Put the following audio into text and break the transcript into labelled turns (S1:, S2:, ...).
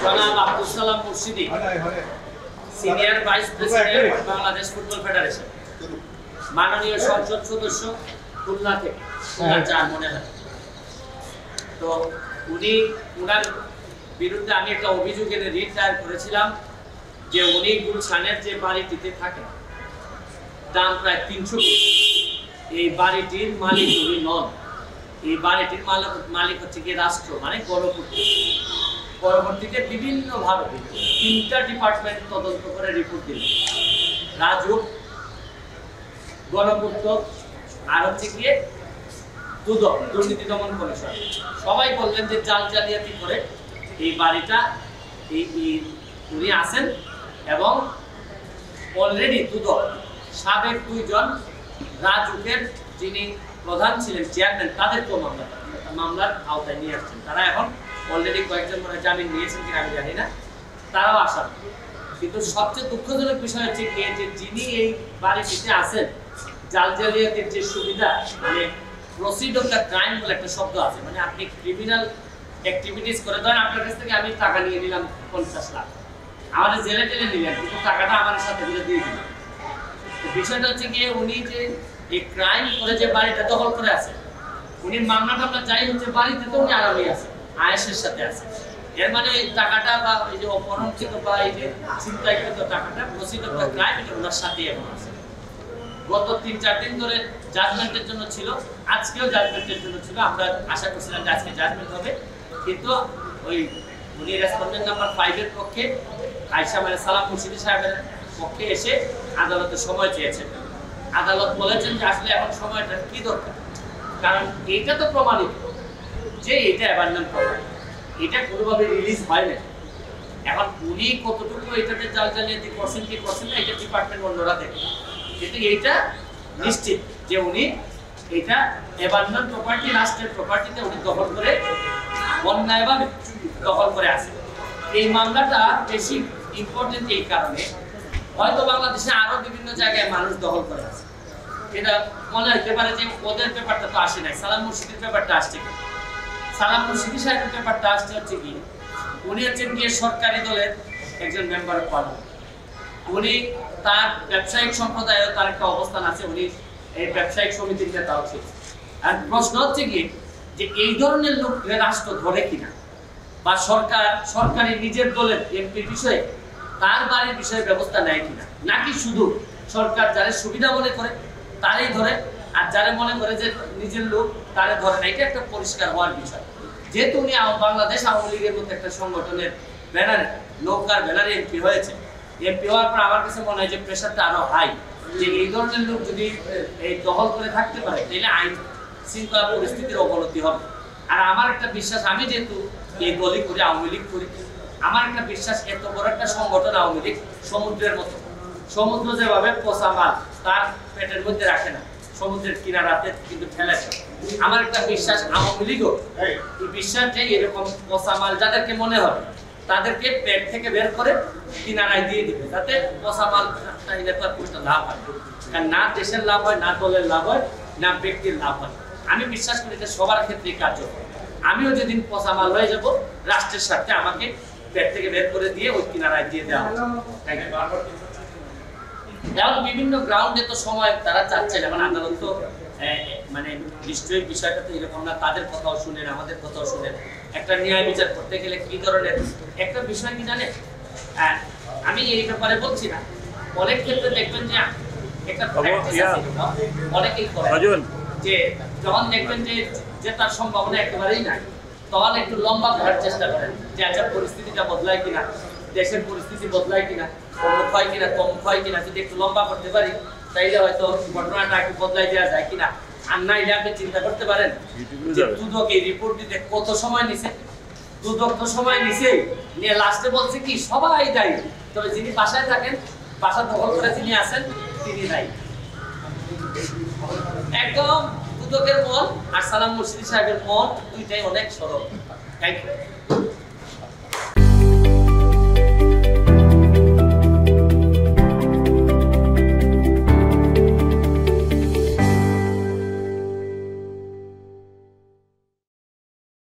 S1: জনাব Abdul Salam Murshidi, senior vice president Bangladesh football federation, মাননীয় সংসদ সদস্য খুলনা থেকে, যার মনে হয়। তো উনার বিরুদ্ধে আমি একটা অভিযোগ এনে রিট দায়ের করেছিলাম যে উনি গুলশানের যে বাড়িটিতে থাকেন, দাম প্রায় 300 কোটি। এই বাড়িটির মালিক উনি নন। এই বাড়িটির মালিক হচ্ছে কি রাষ্ট্র, মানে গণপূর্ত। পরবর্তীতে বিভিন্নভাবে 3টা ডিপার্টমেন্ট তদন্ত করে রিপোর্ট দিল, রাজুক, গণপূর্ত আর হচ্ছে গিয়ে দুদক, দুর্নীতি দমন কমিশন। সবাই বললেন যে জালিয়াতি করে এই বাড়িটা উনি আছেন এবং অলরেডি দুদক সাবেক 2 জন রাজুকের যিনি প্রধান ছিলেন, চেয়ারম্যান, তাদেরকেও মামলার আওতায় নিয়ে আসছেন। তারা এখন অলরেডি কয়েকজন মনে জামিন নিয়েছেন কিনা আমি জানি না, তারাও আসামি। কিন্তু সবচেয়ে দুঃখজনক বিষয় হচ্ছে কি, যে যিনি এই বাড়িটিতে আছেন, জালিয়াতির যে সুবিধা, মানে প্রসিড অফ দ্য ক্রাইম বলে একটা শব্দ আছে, মানে আপনি ক্রিমিনাল অ্যাক্টিভিটিস করে, ধরেন আপনার কাছ থেকে আমি টাকা নিয়ে নিলাম 50 লাখ, আমাদের জেলে টেলে নিলেন, কিন্তু টাকাটা আমার সাথে দিয়ে দিলেন। বিষয়টা হচ্ছে গিয়ে উনি যে এই ক্রাইম করে যে বাড়িটা দখল করে আছে, উনি মামলা যাই হচ্ছে, বাড়িতে তো উনি আরামে আছে, আয়েশের সাথে আছে। এর মানে এই টাকাটা বা এই যে অপহরণকৃত বা এই যে ছিনতাইকৃত টাকাটা প্রসিড অফ দ্য ক্রাইম, এটা ওনার সাথেই এখন আছে। গত 3-4 দিন ধরে জাজমেন্টের জন্য ছিল, আজকেও জাজমেন্টের জন্য ছিল। আমরা আশা করছিলাম যে আজকে জাজমেন্ট হবে, কিন্তু ওই উনি রেসপন্ডেন্ট নাম্বার 5 এর পক্ষে আয়েশা মানে সালাম মুর্শিদি সাহেবের পক্ষে এসে আদালতে সময় চেয়েছেন। আদালত বলেছেন যে আসলে এখন সময়টা কি দরকার, কারণ এটা তো প্রমাণিত যে এটা অ্যাবান্ডন প্রপার্টি, এটা কোনোভাবে রিলিজ হয় না। এখন উনি কতটুকু এটাতে জালিয়াতি করছেন কি করছেন না, এটা ডিপার্টমেন্ট অন্যরা দেখে, কিন্তু এইটা নিশ্চিত যে উনি এটা অ্যাবান্ডন প্রপার্টি, রাষ্ট্রের প্রপার্টিতে উনি দখল করে অন্যায়ভাবে দখল করে আছে। এই মামলাটা বেশি ইম্পর্টেন্ট এই কারণে, হয়তো বাংলাদেশে আরো বিভিন্ন জায়গায় মানুষ দখল করে আছে। এটা মনে হতে পারে যে ওদের পেপারটা তো আসে নাই, সালাম মুর্শিদির পেপারটা আসছে কি, সালাম মুর্শিদি সাহেবের পেপারটা আসছে হচ্ছে কি, উনি হচ্ছেন গিয়ে সরকারি দলের একজন মেম্বার অফ পার্লামেন্ট। উনি তার ব্যবসায়িক সম্প্রদায়ের তার একটা অবস্থান আছে, উনি এই ব্যবসায়িক সমিতির নেতাও ছিল। আর প্রশ্ন হচ্ছে কি, যে এই ধরনের লোক রাষ্ট্র ধরে কিনা, বা সরকারি নিজের দলের এমপির বিষয়ে তার বাড়ির বিষয়ে ব্যবস্থা নেয় কিনা, নাকি শুধু সরকার যারা সুবিধা মনে করে তারাই ধরে, আর যারা মনে করে যে নিজের লোক তারা ধরে না। এটা একটা পরিষ্কার হওয়ার বিষয়। যেহেতু উনি বাংলাদেশ আওয়ামী লীগের মতো একটা সংগঠনের ব্যানারে, নৌকার ব্যানারে এমপি হয়েছে, এমপি হওয়ার পর আমার কাছে মনে হয় যে প্রেশারটা আরো হাই, যে এই ধরনের লোক যদি এই দখল করে থাকতে পারে তাহলে আইন শৃঙ্খলা পরিস্থিতির অবনতি হবে। আর আমার একটা বিশ্বাস, আমি যেহেতু এই দলই করি, আওয়ামী লীগ করি, আমার একটা বিশ্বাস, এত বড় একটা সংগঠন আওয়ামী লীগ সমুদ্রের মতো, সমুদ্র যেভাবে পচা মাল তার পেটের মধ্যে রাখে না, সমুদ্রের কিনারাতে কিন্তু ফেলে। আমার একটা বিশ্বাস, আওয়ামী লীগও এই বিশ্বাস যে এরকম পচা মাল যাদেরকে মনে হবে তাদেরকে পেট থেকে বের করে কিনারায় দিয়ে দিবে, যাতে পচা মাল লাভ হয়। কারণ না দেশের লাভ হয়, না দলের লাভ হয়, না ব্যক্তির লাভ হয়। আমি বিশ্বাস করি যে সবার ক্ষেত্রে কার্যকর। আমিও যেদিন পচা মাল হয়ে যাব, রাষ্ট্রের সাথে আমাকে পেট থেকে বের করে দিয়ে ওই কিনারায় দিয়ে দেওয়া হবে। এবং বিভিন্ন গ্রাউন্ডে তো সময় তারা চাচ্ছে, যেমন আদালত তো মানে নিশ্চয়ই বিষয়টা তো এরকম না, তাদের কথাও শুনেন, আমাদের কথাও শুনেন। একটা ন্যায় বিচার করতে গেলে কি ধরনের একটা বিষয় কি জানেন, আমি এই ব্যাপারে বলছি না, অনেক ক্ষেত্রে দেখবেন যে একটা অনেকেই করে যে যখন দেখবেন যে তার সম্ভাবনা একেবারেই নাই, তখন একটু লম্বা করার চেষ্টা করেন যে আচ্ছা পরিস্থিতিটা বদলায় কিনা, দেশের পরিস্থিতি বদলায় কিনা, অমুক হয় কিনা, তমুক হয় কিনা, যদি একটু লম্বা করতে পারি তাইলে হয়তো ঘটনাটা একটু বদলাই দেওয়া যায় কিনা। আর নাইলে আপনি চিন্তা করতে পারেন যে দুদক এই রিপোর্ট দিতে কত সময় নিছে। দুদক তো সময় নিছে, নিয়ে লাস্টে বলছে কি সবাই দায়ী, তবে যিনি বাসায় থাকেন, বাসা দখল করে যিনি আছেন তিনি দায়ী। একদম দুদকের মন আর সালাম মুর্শিদি সাহেবের মন দুইটাই অনেক সরল। Thank you.